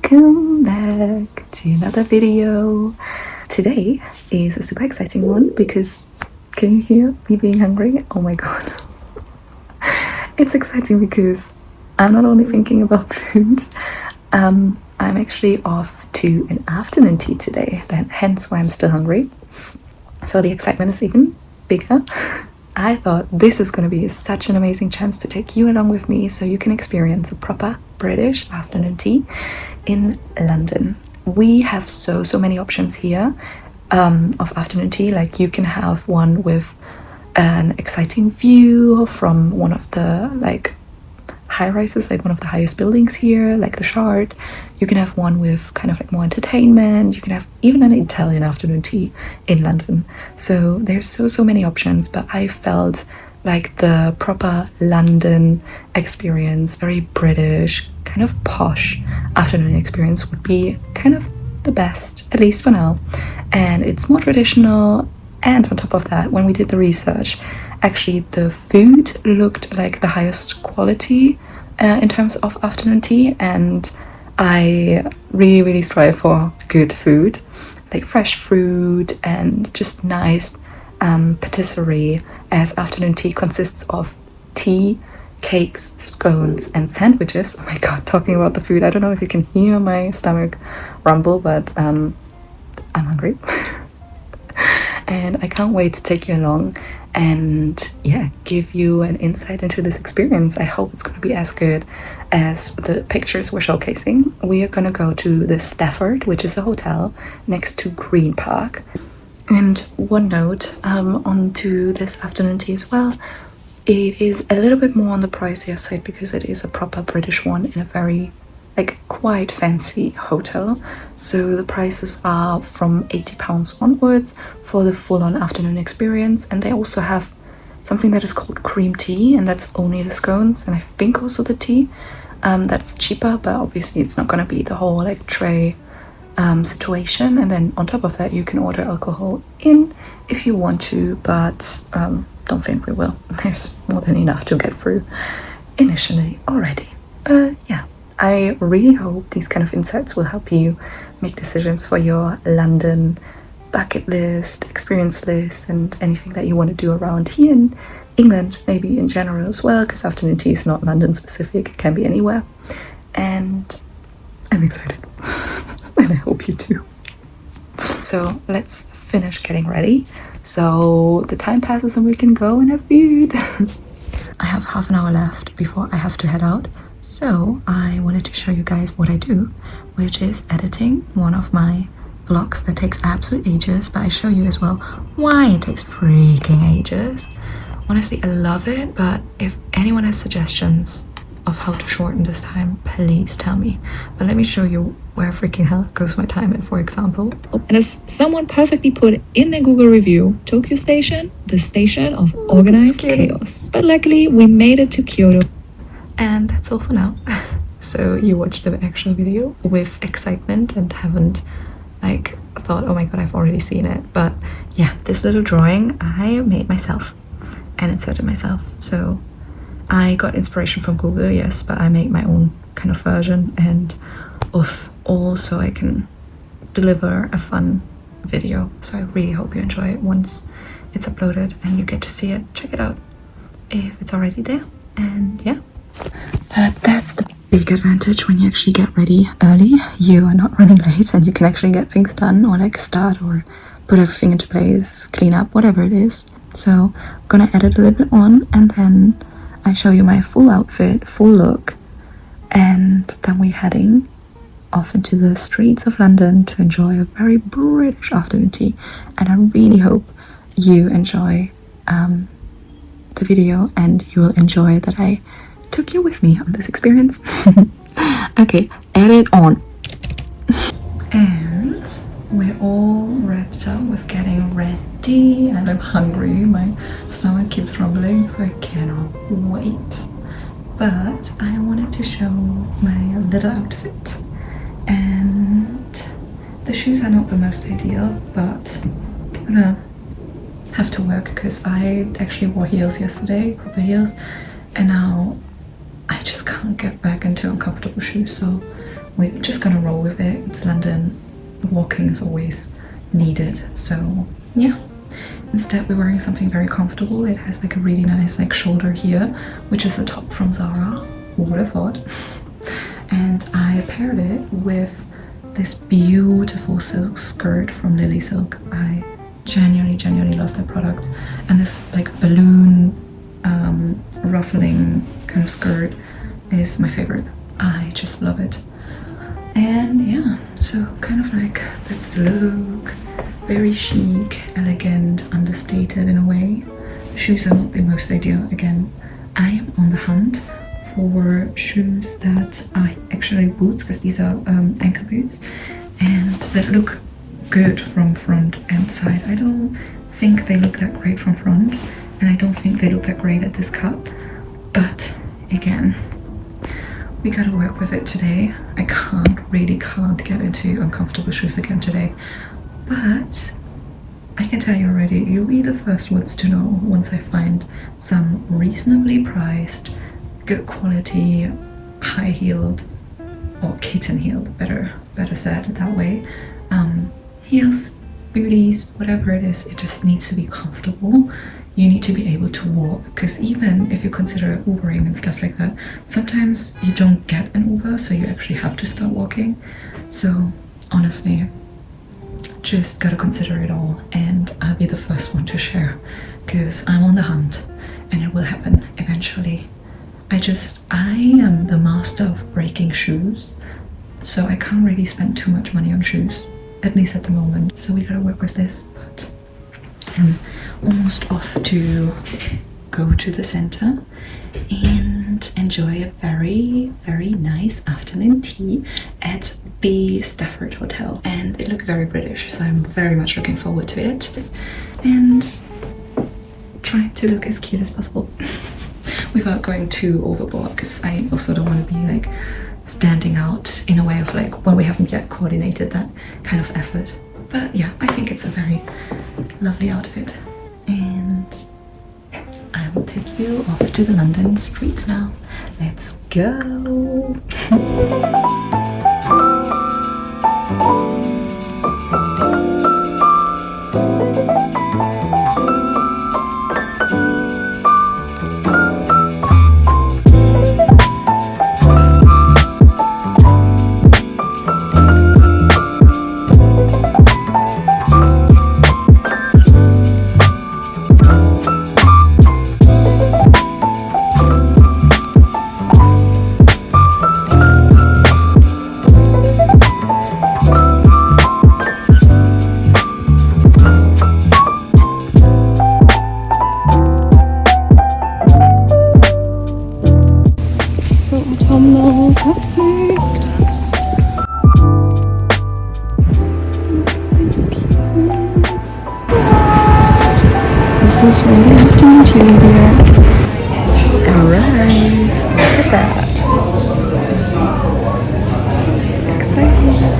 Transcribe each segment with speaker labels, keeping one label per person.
Speaker 1: Welcome back to another video. Today is a super exciting one because can you hear me being hungry? Oh my god. It's exciting because I'm not only thinking about food, I'm actually off to an afternoon tea today, hence why I'm still hungry. So the excitement is even bigger. I thought this is going to be such an amazing chance to take you along with me so you can experience a proper British afternoon tea in London. We have so many options here of afternoon tea. Like you can have one with an exciting view from one of the high rises, like one of the highest buildings here, like the Shard. You can have one with kind of like more entertainment. You can have even an Italian afternoon tea in London. So there's so many options, but I felt like the proper London experience, very British, kind of posh afternoon experience would be kind of the best, at least for now. And it's more traditional, and on top of that, when we did the research, actually the food looked like the highest quality in terms of afternoon tea, and I really strive for good food, like fresh fruit and just nice patisserie, as afternoon tea consists of tea, cakes, scones and sandwiches. Oh my god, talking about the food, I don't know if you can hear my stomach rumble, but I'm hungry. And I can't wait to take you along and give you an insight into this experience. I hope it's going to be as good as the pictures we're showcasing. We are going to go to the Stafford, which is a hotel next to Green Park. And one note onto this afternoon tea as well, it is a little bit more on the pricier side because it is a proper British one in a very quite fancy hotel. So the prices are from £80 onwards for the full-on afternoon experience, and they also have something that is called cream tea, and that's only the scones and I think also the tea. That's cheaper, but obviously it's not going to be the whole tray situation. And then on top of that you can order alcohol in if you want to, but don't think we will. There's more than enough to get through initially already. But yeah, I really hope these kind of insights will help you make decisions for your London bucket list, experience list, and anything that you want to do around here in England, maybe in general as well, because afternoon tea is not London specific, it can be anywhere. And I'm excited. And I hope you too. So let's finish getting ready so the time passes and we can go and have food. I have half an hour left before I have to head out. So I wanted to show you guys what I do, which is editing one of my vlogs that takes absolute ages, but I show you as well why it takes freaking ages. Honestly, I love it, but if anyone has suggestions of how to shorten this time, please tell me. But let me show you where freaking hell goes my time in, for example. And as someone perfectly put in their Google review, Tokyo Station, the station of organized chaos. But luckily we made it to Kyoto. And that's all for now. So you watched the actual video with excitement and haven't thought, oh my god, I've already seen it. But yeah, this little drawing I made myself and inserted myself. So I got inspiration from Google, yes, but I made my own kind of version, and also I can deliver a fun video. So I really hope you enjoy it once it's uploaded and you get to see it. Check it out if it's already there. And yeah, but that's the big advantage when you actually get ready early. You are not running late and you can actually get things done, or start or put everything into place, clean up, whatever it is. So I'm gonna edit a little bit on, and then I show you my full outfit, full look, and then we're heading off into the streets of London to enjoy a very British afternoon tea. And I really hope you enjoy the video and you will enjoy that I took you with me on this experience. Okay, edit on. And we're all wrapped up with getting ready, and I'm hungry. My stomach keeps rumbling, so I cannot wait. But I wanted to show my little outfit, and the shoes are not the most ideal, but I'm gonna have to work because I actually wore heels yesterday, proper heels, and now I just can't get back into uncomfortable shoes, so we're just gonna roll with it. It's London, walking is always needed, so yeah. Instead we're wearing something very comfortable. It has like a really nice like shoulder here, which is a top from Zara. Who would have thought? And I paired it with this beautiful silk skirt from Lilysilk. I genuinely love their products, and this like balloon ruffling kind of skirt is my favorite. I just love it. And yeah, so kind of like that's the look. Very chic, elegant, understated in a way. The shoes are not the most ideal. Again, I am on the hunt for shoes that are actually boots, because these are ankle boots, and that look good from front and side. I don't think they look that great from front, and I don't think they look that great at this cut, but again, we gotta work with it today. I can't get into uncomfortable shoes again today, but I can tell you already, you'll be the first ones to know once I find some reasonably priced, good quality, high-heeled, or kitten-heeled, better said that way, heels, booties, whatever it is, it just needs to be comfortable. You need to be able to walk, because even if you consider Ubering and stuff like that, sometimes you don't get an Uber, so you actually have to start walking. So honestly, just gotta consider it all, and I'll be the first one to share, because I'm on the hunt and it will happen eventually. I am the master of breaking shoes, so I can't really spend too much money on shoes, at least at the moment. So we gotta work with this, but I'm almost off to go to the center and enjoy a very nice afternoon tea at the Stafford Hotel, and it looked very British, so I'm very much looking forward to it and trying to look as cute as possible without going too overboard, because I also don't want to be like standing out in a way of like when we haven't yet coordinated that kind of effort. But yeah, I think it's a very lovely outfit, and I will take you off to the London streets now. Let's go! Perfect. This cute. This is where the afternoon tea will be at. Alright, look at that. Excited.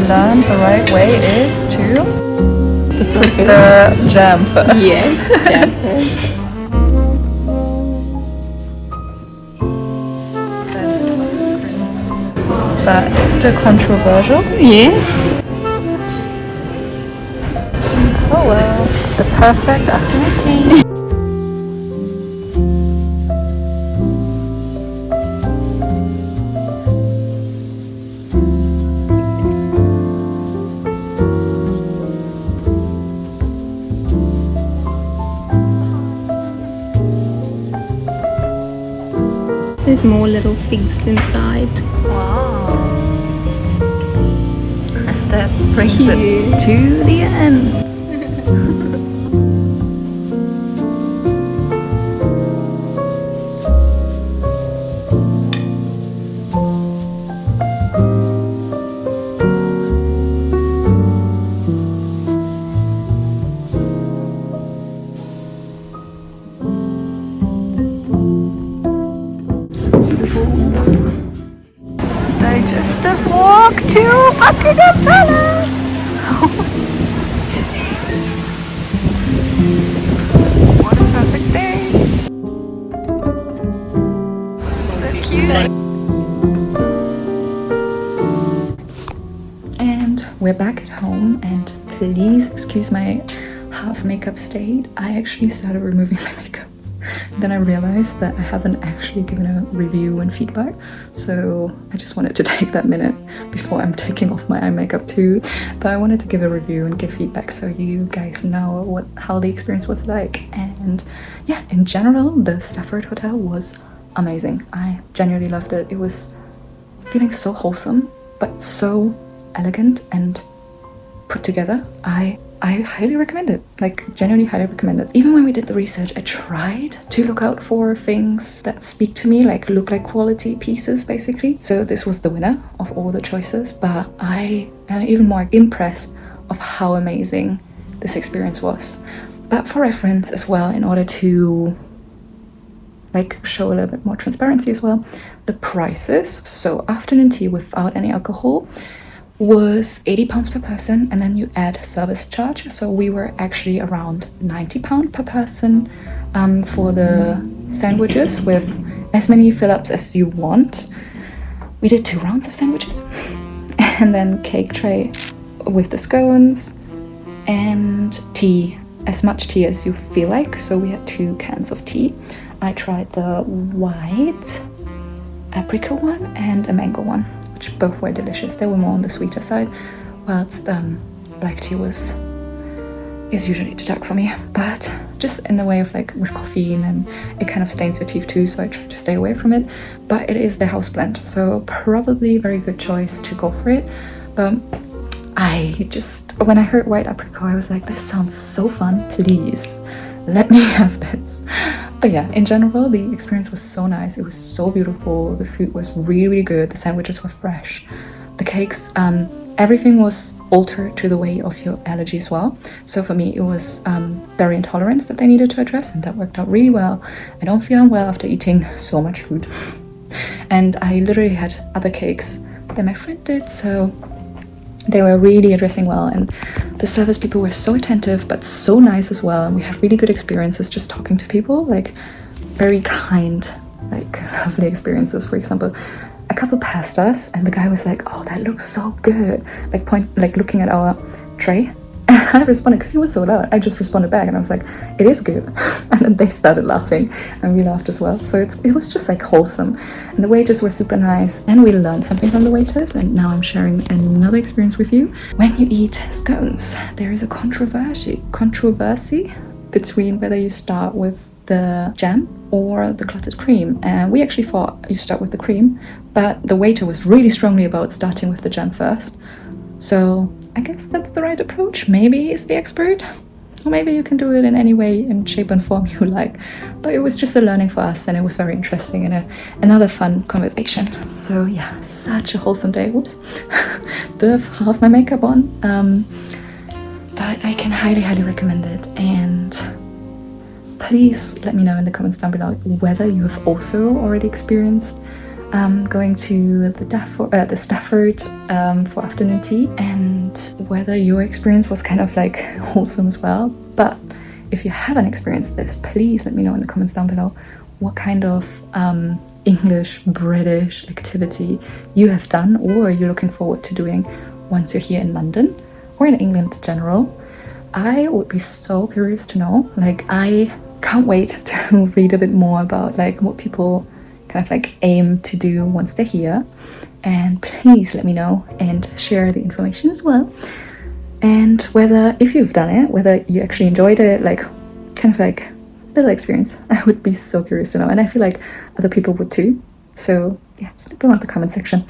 Speaker 1: Learn the right way is to put the jam first.
Speaker 2: Yes, jam first.
Speaker 1: But it's still controversial.
Speaker 2: Yes.
Speaker 1: Oh well, the perfect afternoon tea.
Speaker 2: There's more little figs inside.
Speaker 1: Wow. that brings it to the end. I just walked to Buckingham Palace. What a perfect day. So cute. And we're back at home, and please excuse my half makeup state. I actually started removing my makeup. Then I realized that I haven't actually given a review and feedback, so I just wanted to take that minute before I'm taking off my eye makeup too. But I wanted to give a review and give feedback so you guys know how the experience was like. And yeah, in general, the Stafford Hotel was amazing. I genuinely loved it. It was feeling so wholesome, but so elegant and put together. I highly recommend it, like genuinely highly recommend it. Even when we did the research, I tried to look out for things that speak to me, like look like quality pieces basically. So this was the winner of all the choices, but I am even more impressed of how amazing this experience was. But for reference as well, in order to like show a little bit more transparency as well, the prices, so afternoon tea without any alcohol was £80 per person, and then you add service charge, so we were actually around £90 per person for the sandwiches with as many fill-ups as you want. We did 2 rounds of sandwiches and then cake tray with the scones and tea, as much tea as you feel like, so we had 2 cans of tea. I tried the white apricot one and a mango one, which both were delicious. They were more on the sweeter side, whilst black tea is usually the dark for me, but just in the way of like with caffeine, and it kind of stains your teeth too, so I try to stay away from it. But it is the house blend, so probably a very good choice to go for it. But when I heard white apricot, I was like, this sounds so fun, please let me have this. But yeah, in general, the experience was so nice. It was so beautiful. The food was really, really good. The sandwiches were fresh. The cakes, everything was altered to the way of your allergy as well. So for me, it was dairy intolerance that they needed to address, and that worked out really well. I don't feel unwell after eating so much food. And I literally had other cakes that my friend did, so they were really addressing well, and the service people were so attentive but so nice as well, and we had really good experiences just talking to people, like very kind, like lovely experiences. For example, a couple passed us and the guy was like, oh, that looks so good, like looking at our tray. And I responded, because he was so loud, I just responded back and I was like, it is good. And then they started laughing and we laughed as well. So it was just like wholesome, and the waiters were super nice, and we learned something from the waiters. And now I'm sharing another experience with you. When you eat scones, there is a controversy between whether you start with the jam or the clotted cream, and we actually thought you start with the cream, but the waiter was really strongly about starting with the jam first. So I guess that's the right approach. Maybe he's the expert, or maybe you can do it in any way and shape and form you like. But it was just a learning for us, and it was very interesting and another fun conversation. So yeah, such a wholesome day. Whoops, still have half my makeup on, but I can highly, highly recommend it. And please let me know in the comments down below whether you have also already experienced going to the Stafford for afternoon tea, and whether your experience was kind of like wholesome as well. But if you haven't experienced this, please let me know in the comments down below what kind of English, British activity you have done or you're looking forward to doing once you're here in London or in England in general. I would be so curious to know. Like, I can't wait to read a bit more about like what people kind of like aim to do once they're here, and please let me know and share the information as well. And whether, if you've done it, whether you actually enjoyed it, like kind of like little experience. I would be so curious to know, and I feel like other people would too. So yeah, just leave around the comment section.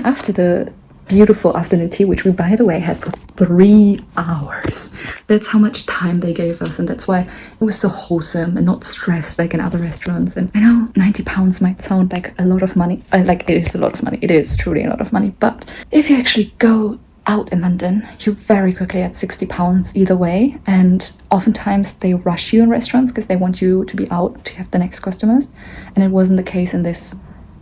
Speaker 1: After the beautiful afternoon tea, which we, by the way, had for 3 hours. That's how much time they gave us, and that's why it was so wholesome and not stressed like in other restaurants. And I know £90 might sound like a lot of money. Like, it is a lot of money. It is truly a lot of money. But if you actually go out in London, you're very quickly at £60 either way, and oftentimes they rush you in restaurants because they want you to be out to have the next customers, and it wasn't the case in this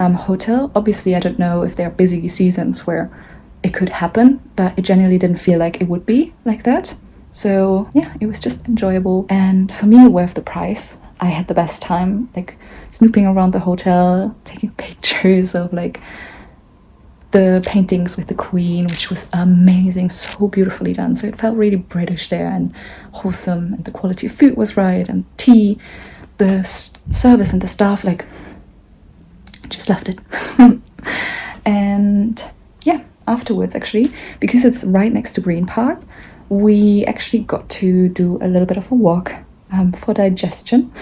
Speaker 1: hotel. Obviously, I don't know if there are busy seasons where it could happen, but it generally didn't feel like it would be like that. So yeah, it was just enjoyable, and for me, worth the price. I had the best time, like snooping around the hotel, taking pictures of like the paintings with the Queen, which was amazing, so beautifully done. So it felt really British there and wholesome, and the quality of food was right, and tea, the service and the staff, like, just loved it. And yeah, afterwards, actually, because it's right next to Green Park, we actually got to do a little bit of a walk for digestion.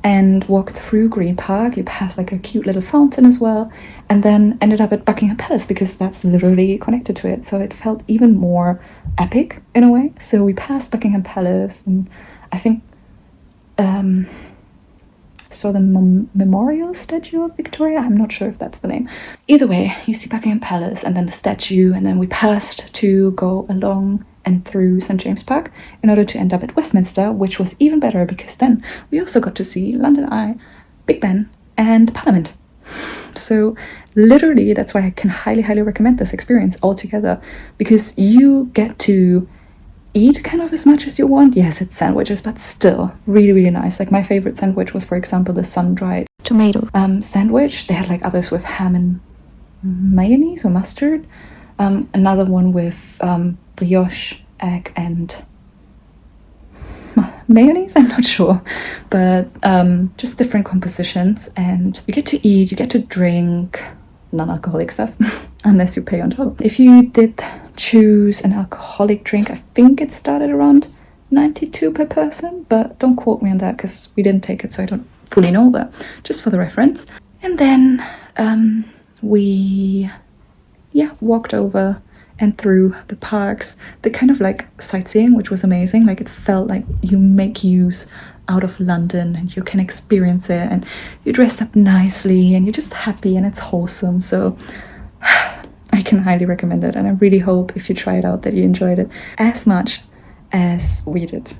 Speaker 1: And walked through Green Park. You passed like a cute little fountain as well, and then ended up at Buckingham Palace because that's literally connected to it. So it felt even more epic in a way. So we passed Buckingham Palace, and I think saw the memorial statue of Victoria. I'm not sure if that's the name. Either way, you see Buckingham Palace and then the statue, and then we passed to go along and through St. James Park in order to end up at Westminster, which was even better because then we also got to see London Eye, Big Ben, and Parliament. So literally, that's why I can highly, highly recommend this experience altogether, because you get to eat kind of as much as you want. Yes, it's sandwiches, but still really, really nice. Like, my favorite sandwich was, for example, the sun-dried tomato sandwich. They had like others with ham and mayonnaise or mustard. Another one with brioche, egg, and mayonnaise, I'm not sure, but just different compositions. And you get to eat, you get to drink non-alcoholic stuff, unless you pay on top. If you did choose an alcoholic drink, I think it started around 92 per person, but don't quote me on that because we didn't take it, so I don't fully know, but just for the reference. And then we walked over and through the parks, the kind of like sightseeing, which was amazing. Like, it felt like you make use out of London and you can experience it, and you're dressed up nicely and you're just happy and it's wholesome. So I can highly recommend it, and I really hope if you try it out that you enjoyed it as much as we did.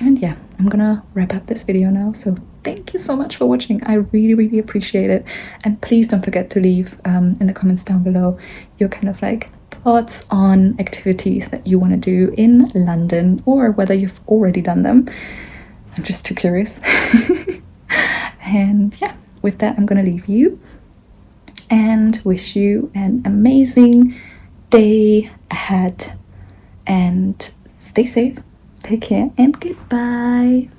Speaker 1: And yeah, I'm gonna wrap up this video now, so thank you so much for watching. I really, really appreciate it, and please don't forget to leave in the comments down below your kind of like thoughts on activities that you want to do in London, or whether you've already done them. I'm just too curious. And yeah, with that, I'm gonna leave you and wish you an amazing day ahead, and stay safe, take care, and goodbye.